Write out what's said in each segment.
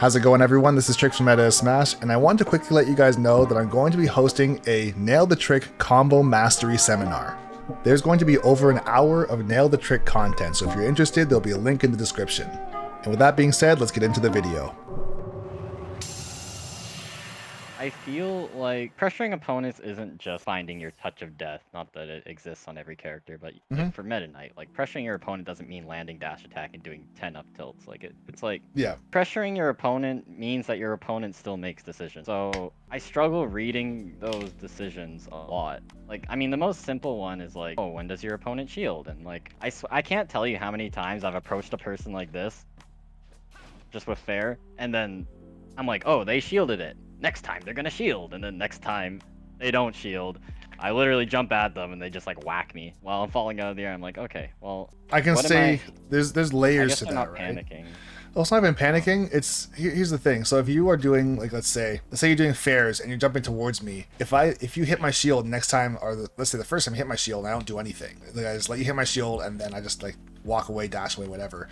How's it going, everyone? This is Trick from Meta Smash, and I want to quickly let you guys know that I'm going to be hosting a Nail the Trick Combo Mastery Seminar. There's going to be over an hour of Nail the Trick content, so if you're interested, there'll be a link in the description. And with that being said, let's get into the video. I feel like pressuring opponents isn't just finding your touch of death, not that it exists on every character, but like for Meta Knight, like pressuring your opponent doesn't mean landing dash attack and doing 10 up tilts. Like it's like pressuring your opponent means that your opponent still makes decisions. So I struggle reading those decisions a lot. Like, I mean, the most simple one is like, oh, when does your opponent shield? And like, I can't tell you how many times I've approached a person like this, just with fair, and then I'm like, oh, they shielded it. Next time they're gonna shield, and then next time they don't shield. I literally jump at them and they just like whack me while I'm falling out of the air. I'm like, okay, well, I can say there's layers to that, not right? Panicking. Well, it's not even panicking. It's here's the thing. So if you are doing like let's say you're doing fairs and you're jumping towards me, if you hit my shield next time, or let's say the first time you hit my shield, and I don't do anything. Like, I just let you hit my shield and then I just like walk away, dash away, whatever.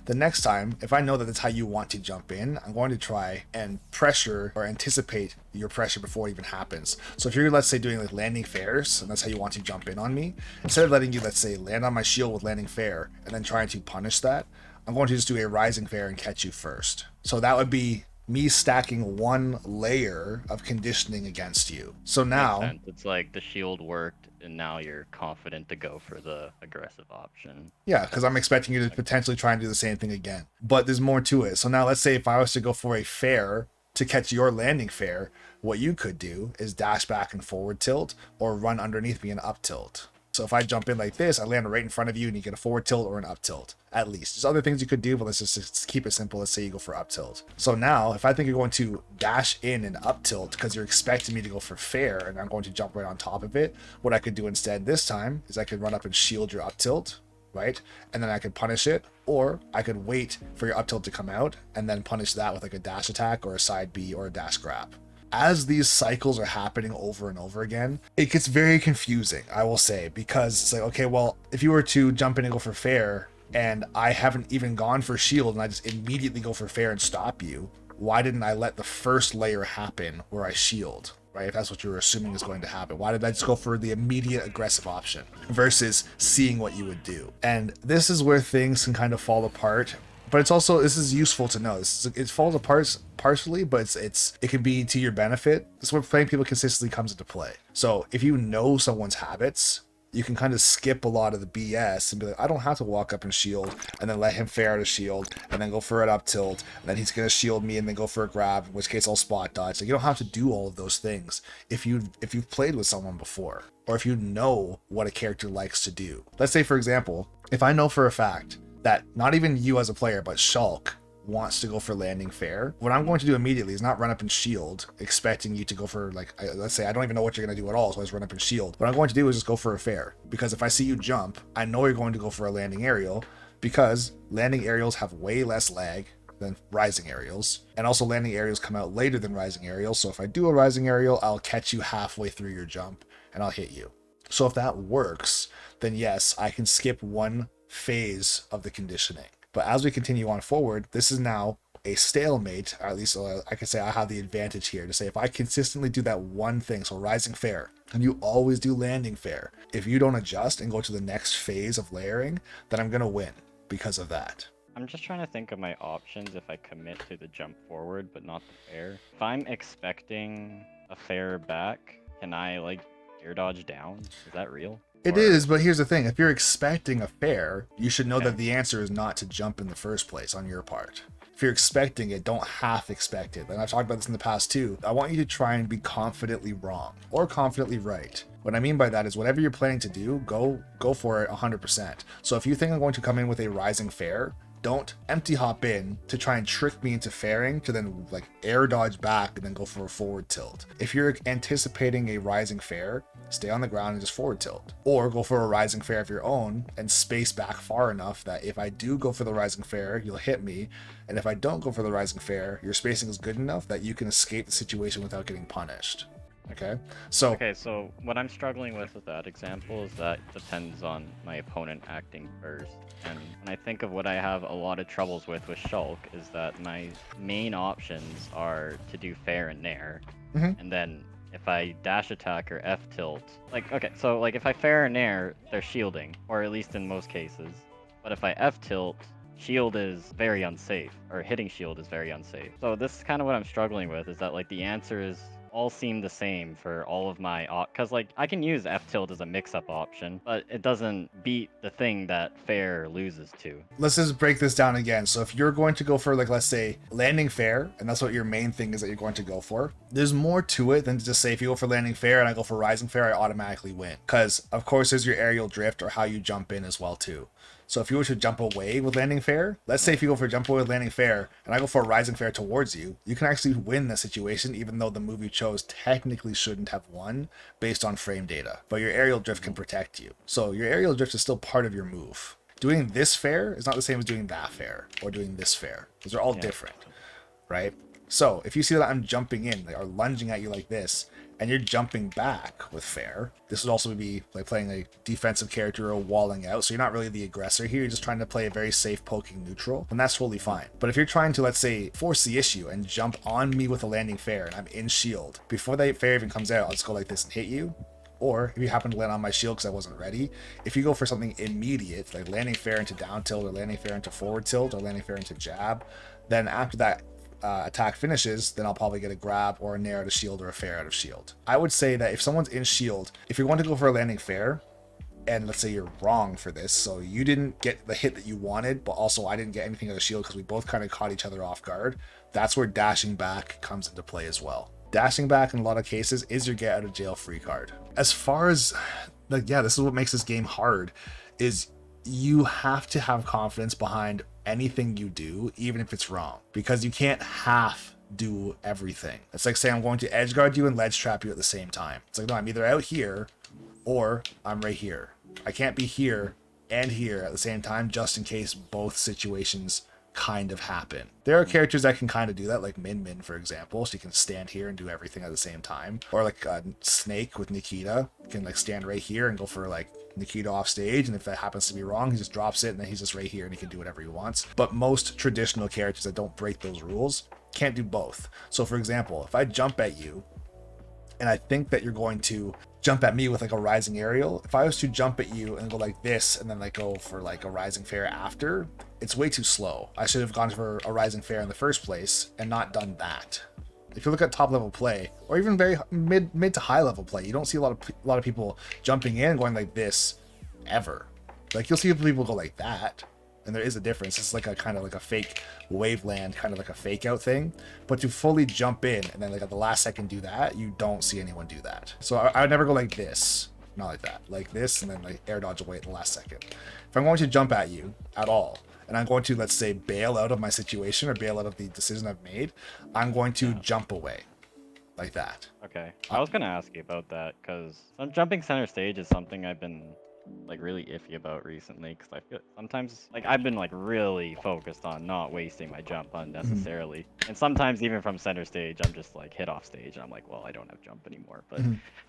The next time, if I know that that's how you want to jump in, I'm going to try and pressure or anticipate your pressure before it even happens. So if you're, let's say, doing like landing fairs, and that's how you want to jump in on me, instead of letting you, let's say, land on my shield with landing fair and then trying to punish that, I'm going to just do a rising fair and catch you first. So that would be me stacking one layer of conditioning against you. So now it's like the shield worked and now you're confident to go for the aggressive option. Yeah, because I'm expecting you to potentially try and do the same thing again. But there's more to it. So now let's say if I was to go for a fair to catch your landing fair, what you could do is dash back and forward tilt or run underneath me and up tilt. So if I jump in like this, I land right in front of you and you get a forward tilt or an up tilt, at least. There's other things you could do, but let's just keep it simple. Let's say you go for up tilt. So now if I think you're going to dash in and up tilt because you're expecting me to go for fair and I'm going to jump right on top of it, what I could do instead this time is I could run up and shield your up tilt, right? And then I could punish it, or I could wait for your up tilt to come out and then punish that with like a dash attack or a side B or a dash grab. As these cycles are happening over and over again, it gets very confusing, I will say, because it's like, okay, well, if you were to jump in and go for fair, and I haven't even gone for shield, and I just immediately go for fair and stop you, why didn't I let the first layer happen where I shield, right? If that's what you're assuming is going to happen, why did I just go for the immediate aggressive option versus seeing what you would do? And this is where things can kind of fall apart. But it's also, this is useful to know. It falls apart partially, but it can be to your benefit. This is where playing people consistently comes into play. So if you know someone's habits, you can kind of skip a lot of the BS and be like, I don't have to walk up and shield and then let him fair out a shield and then go for an up tilt and then he's going to shield me and then go for a grab, in which case I'll spot dodge. Like, you don't have to do all of those things if you've played with someone before, or if you know what a character likes to do. Let's say, for example, if I know for a fact that not even you as a player, but Shulk wants to go for landing fair, what I'm going to do immediately is not run up and shield, expecting you to go for, like, let's say I don't even know what you're going to do at all, so I just run up and shield. What I'm going to do is just go for a fair, because if I see you jump, I know you're going to go for a landing aerial, because landing aerials have way less lag than rising aerials, and also landing aerials come out later than rising aerials, so if I do a rising aerial, I'll catch you halfway through your jump, and I'll hit you. So if that works, then yes, I can skip one phase of the conditioning. But as we continue on forward, this is now a stalemate, or at least I can say I have the advantage here to say if I consistently do that one thing, so rising fair, and you always do landing fair, if you don't adjust and go to the next phase of layering, then I'm going to win because of that. I'm just trying to think of my options if I commit to the jump forward but not the fair. If I'm expecting a fair back, can I like air dodge down? Is that real? It is, but here's the thing. If you're expecting a fair, you should know that the answer is not to jump in the first place on your part. If you're expecting it, don't half expect it. And I've talked about this in the past too. I want you to try and be confidently wrong or confidently right. What I mean by that is whatever you're planning to do, go for it 100%. So if you think I'm going to come in with a rising fair, don't empty hop in to try and trick me into fairing to then like air dodge back and then go for a forward tilt. If you're anticipating a rising fair, stay on the ground and just forward tilt, or go for a rising fair of your own and space back far enough that if I do go for the rising fair, you'll hit me, and if I don't go for the rising fair, your spacing is good enough that you can escape the situation without getting punished. Okay, so Okay, so what I'm struggling with that example is that it depends on my opponent acting first. And when I think of what I have a lot of troubles with Shulk is that my main options are to do fair and nair. mhm. And then if I dash attack or F tilt, like, okay, so like if I fair and nair, they're shielding, or at least in most cases. But if I F tilt, shield is very unsafe, or hitting shield is very unsafe. So this is kind of what I'm struggling with, is that like the answer is all seem the same for all of my because like I can use F tilt as a mix-up option, but it doesn't beat the thing that fair loses to. Let's just break this down again. So if you're going to go for, like, let's say landing fair, and that's what your main thing is that you're going to go for, there's more to it than to just say if you go for landing fair and I go for rising fair, I automatically win. Because of course there's your aerial drift or how you jump in as well too. So if you were to jump away with landing fair, let's say if you go for jump away with landing fair and I go for a rising fair towards you, you can actually win the situation even though the move you chose technically shouldn't have won based on frame data. But your aerial drift can protect you. So your aerial drift is still part of your move. Doing this fair is not the same as doing that fair or doing this fair. Those are all different, right? So if you see that I'm jumping in or lunging at you like this, and you're jumping back with fair, this would also be like playing a defensive character or walling out. So you're not really the aggressor here. You're just trying to play a very safe poking neutral, and that's totally fine. But if you're trying to, let's say, force the issue and jump on me with a landing fair and I'm in shield, before that fair even comes out, I'll just go like this and hit you. Or if you happen to land on my shield because I wasn't ready, if you go for something immediate, like landing fair into down tilt or landing fair into forward tilt or landing fair into jab, then after that attack finishes, then I'll probably get a grab or a nair out of shield or a fair out of shield. I would say that if someone's in shield, if you're going to go for a landing fair, and let's say you're wrong for this, so you didn't get the hit that you wanted, but also I didn't get anything out of shield because we both kind of caught each other off guard, that's where dashing back comes into play as well. Dashing back in a lot of cases is your get out of jail free card. As far as, like, yeah, this is what makes this game hard, is you have to have confidence behind anything you do, even if it's wrong, because you can't half do everything. It's like saying I'm going to edge guard you and ledge trap you at the same time. It's like, no, I'm either out here or I'm right here. I can't be here and here at the same time just in case both situations kind of happen. There are characters that can kind of do that, like Min, for example. She can stand here and do everything at the same time. Or like Snake with Nikita can like stand right here and go for like Nikita off stage, and if that happens to be wrong, he just drops it and then he's just right here and he can do whatever he wants. But most traditional characters that don't break those rules can't do both. So for example, if I jump at you and I think that you're going to jump at me with like a rising aerial, if I was to jump at you and go like this and then like go for like a rising fair after, it's way too slow. I should have gone for a rising fair in the first place and not done that. If you look at top level play or even very mid to high level play, you don't see a lot of people jumping in and going like this ever. Like you'll see people go like that, and there is a difference. It's like a kind of like a fake waveland, kind of like a fake out thing. But to fully jump in and then like at the last second do that, you don't see anyone do that. So I would never go like this, not like that, like this, and then like air dodge away at the last second. If I'm going to jump at you at all, and I'm going to, let's say, bail out of my situation or bail out of the decision I've made, I'm going to jump away like that. Okay, I was gonna ask you about that because jumping center stage is something I've been like really iffy about recently, because I feel sometimes like I've been like really focused on not wasting my jump unnecessarily, and sometimes even from center stage I'm just like hit off stage and I'm like, well, I don't have jump anymore. But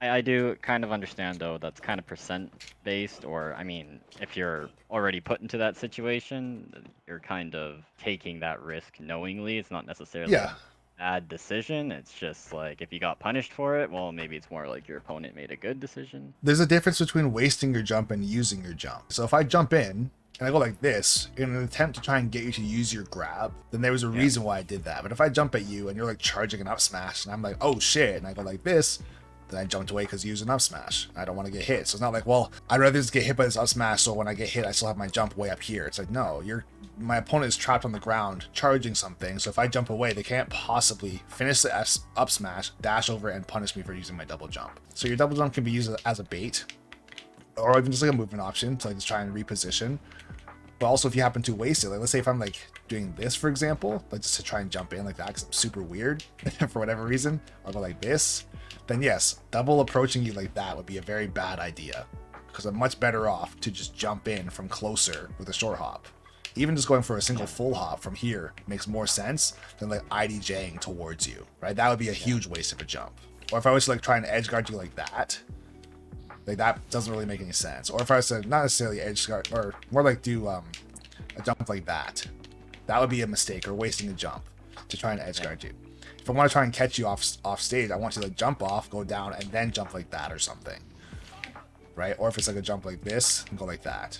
I do kind of understand though that's kind of percent based, or I mean if you're already put into that situation, you're kind of taking that risk knowingly. It's not necessarily bad decision. It's just like if you got punished for it, well, maybe it's more like your opponent made a good decision. There's a difference between wasting your jump and using your jump. So if I jump in and I go like this in an attempt to try and get you to use your grab, then there was a reason why I did that. But if I jump at you and you're like charging an up smash and I'm like, oh shit, and I go like this, then I jumped away because you used an up smash. I don't want to get hit. So it's not like, well, I'd rather just get hit by this up smash so when I get hit I still have my jump way up here. It's like, no, my opponent is trapped on the ground charging something, so if I jump away they can't possibly finish the up smash, dash over, and punish me for using my double jump. So your double jump can be used as a bait or even just like a movement option to like just try and reposition. But also if you happen to waste it, like let's say if I'm like doing this for example, like just to try and jump in like that because I'm super weird for whatever reason, I'll go like this, then yes, double approaching you like that would be a very bad idea, because I'm much better off to just jump in from closer with a short hop. Even just going for a single full hop from here makes more sense than like IDJing towards you, right? That would be a huge waste of a jump. Or if I was to like try and edge guard you like that doesn't really make any sense. Or if I was to not necessarily edge guard, or more like do a jump like that, that would be a mistake or wasting a jump to try and edge guard you. If I want to try and catch you off stage, I want you to like jump off, go down, and then jump like that or something, right? Or if it's like a jump like this and go like that,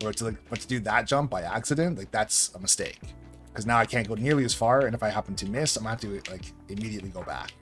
or to do that jump by accident, like that's a mistake because now I can't go nearly as far, and if I happen to miss, I'm gonna have to like immediately go back.